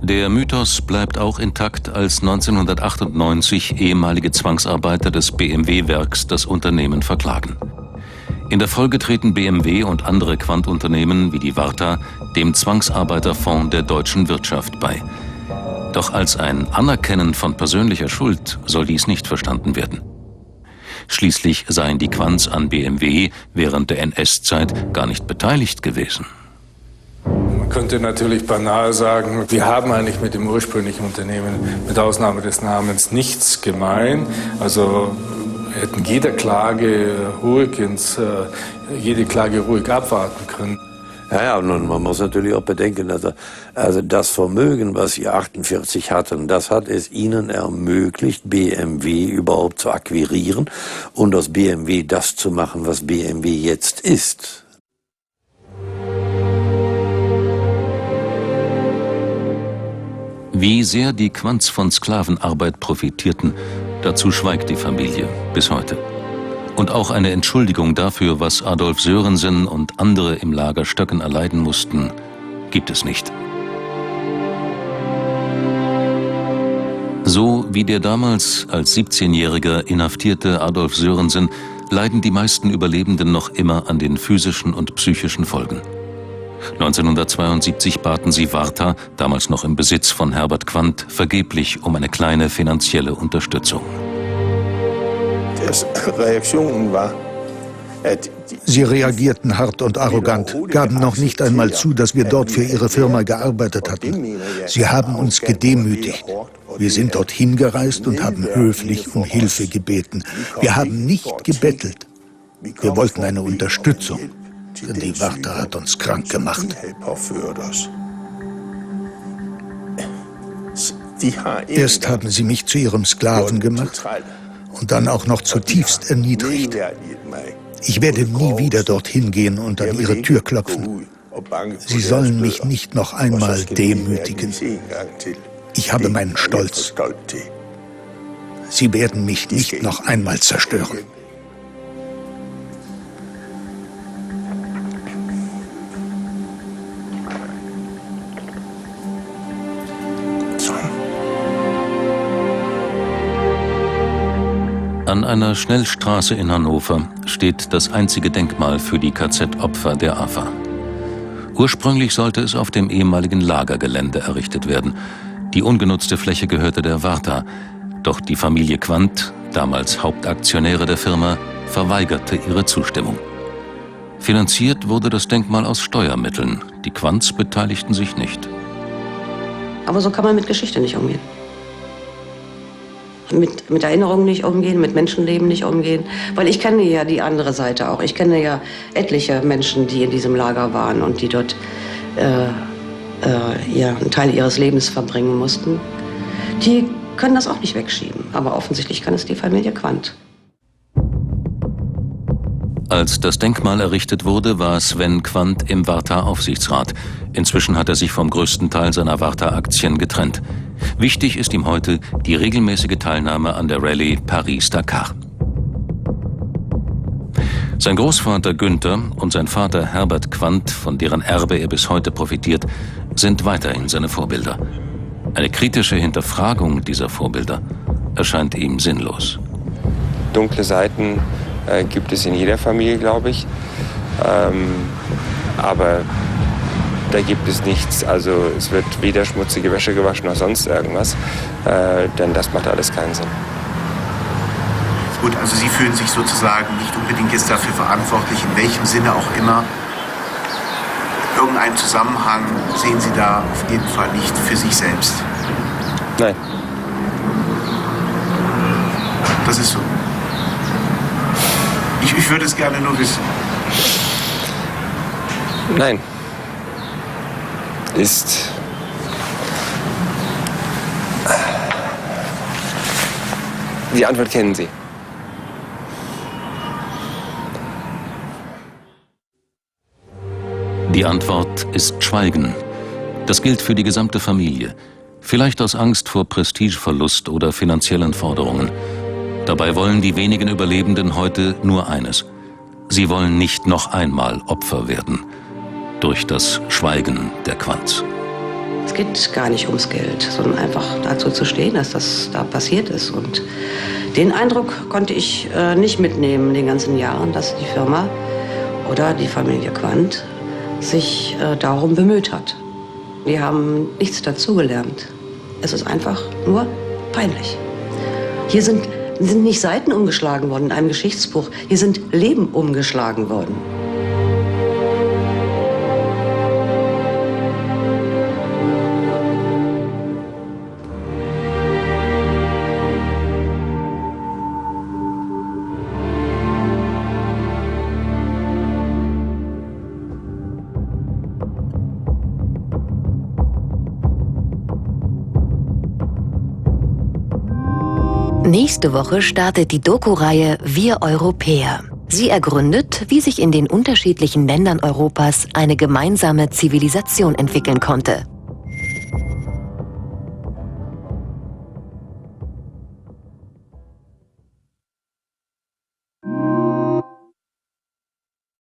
Der Mythos bleibt auch intakt, als 1998 ehemalige Zwangsarbeiter des BMW-Werks das Unternehmen verklagen. In der Folge treten BMW und andere Quantunternehmen wie die Varta dem Zwangsarbeiterfonds der deutschen Wirtschaft bei. Doch als ein Anerkennen von persönlicher Schuld soll dies nicht verstanden werden. Schließlich seien die Quants an BMW während der NS-Zeit gar nicht beteiligt gewesen. Man könnte natürlich banal sagen, wir haben eigentlich mit dem ursprünglichen Unternehmen, mit Ausnahme des Namens, nichts gemein. Also hätten jede Klage ruhig abwarten können. Ja, und man muss natürlich auch bedenken, dass also das Vermögen, was sie 48 hatten, das hat es ihnen ermöglicht, BMW überhaupt zu akquirieren und aus BMW das zu machen, was BMW jetzt ist. Wie sehr die Quants von Sklavenarbeit profitierten, dazu schweigt die Familie bis heute. Und auch eine Entschuldigung dafür, was Adolf Sörensen und andere im Lager Stöcken erleiden mussten, gibt es nicht. So wie der damals als 17-Jähriger inhaftierte Adolf Sörensen leiden die meisten Überlebenden noch immer an den physischen und psychischen Folgen. 1972 baten sie Varta, damals noch im Besitz von Herbert Quandt, vergeblich um eine kleine finanzielle Unterstützung. Sie reagierten hart und arrogant, gaben noch nicht einmal zu, dass wir dort für ihre Firma gearbeitet hatten. Sie haben uns gedemütigt. Wir sind dorthin gereist und haben höflich um Hilfe gebeten. Wir haben nicht gebettelt. Wir wollten eine Unterstützung, denn die Varta hat uns krank gemacht. Erst haben sie mich zu ihrem Sklaven gemacht und dann auch noch zutiefst erniedrigt. Ich werde nie wieder dorthin gehen und an ihre Tür klopfen. Sie sollen mich nicht noch einmal demütigen. Ich habe meinen Stolz. Sie werden mich nicht noch einmal zerstören. An einer Schnellstraße in Hannover steht das einzige Denkmal für die KZ-Opfer der AFA. Ursprünglich sollte es auf dem ehemaligen Lagergelände errichtet werden. Die ungenutzte Fläche gehörte der Varta. Doch die Familie Quandt, damals Hauptaktionäre der Firma, verweigerte ihre Zustimmung. Finanziert wurde das Denkmal aus Steuermitteln. Die Quandts beteiligten sich nicht. Aber so kann man mit Geschichte nicht umgehen. Mit Erinnerungen nicht umgehen, mit Menschenleben nicht umgehen. Weil ich kenne ja die andere Seite auch. Ich kenne ja etliche Menschen, die in diesem Lager waren und die dort einen Teil ihres Lebens verbringen mussten. Die können das auch nicht wegschieben. Aber offensichtlich kann es die Familie Quandt. Als das Denkmal errichtet wurde, war Sven Quandt im Varta-Aufsichtsrat. Inzwischen hat er sich vom größten Teil seiner Varta-Aktien getrennt. Wichtig ist ihm heute die regelmäßige Teilnahme an der Rallye Paris-Dakar. Sein Großvater Günther und sein Vater Herbert Quandt, von deren Erbe er bis heute profitiert, sind weiterhin seine Vorbilder. Eine kritische Hinterfragung dieser Vorbilder erscheint ihm sinnlos. Dunkle Seiten gibt es in jeder Familie, glaube ich. Aber da gibt es nichts, also es wird weder schmutzige Wäsche gewaschen noch sonst irgendwas, denn das macht alles keinen Sinn. Gut, also Sie fühlen sich sozusagen nicht unbedingt jetzt dafür verantwortlich, in welchem Sinne auch immer. Irgendeinen Zusammenhang sehen Sie da auf jeden Fall nicht für sich selbst. Nein. Das ist so. Ich würde es gerne nur wissen. Nein. Ist... Die Antwort kennen Sie. Die Antwort ist Schweigen. Das gilt für die gesamte Familie. Vielleicht aus Angst vor Prestigeverlust oder finanziellen Forderungen. Dabei wollen die wenigen Überlebenden heute nur eines. Sie wollen nicht noch einmal Opfer werden. Durch das Schweigen der Quandts. Es geht gar nicht ums Geld, sondern einfach dazu zu stehen, dass das da passiert ist. Und den Eindruck konnte ich nicht mitnehmen in den ganzen Jahren, dass die Firma oder die Familie Quandt sich darum bemüht hat. Die haben nichts dazugelernt. Es ist einfach nur peinlich. Hier sind nicht Seiten umgeschlagen worden in einem Geschichtsbuch, hier sind Leben umgeschlagen worden. Nächste Woche startet die Doku-Reihe Wir Europäer. Sie ergründet, wie sich in den unterschiedlichen Ländern Europas eine gemeinsame Zivilisation entwickeln konnte.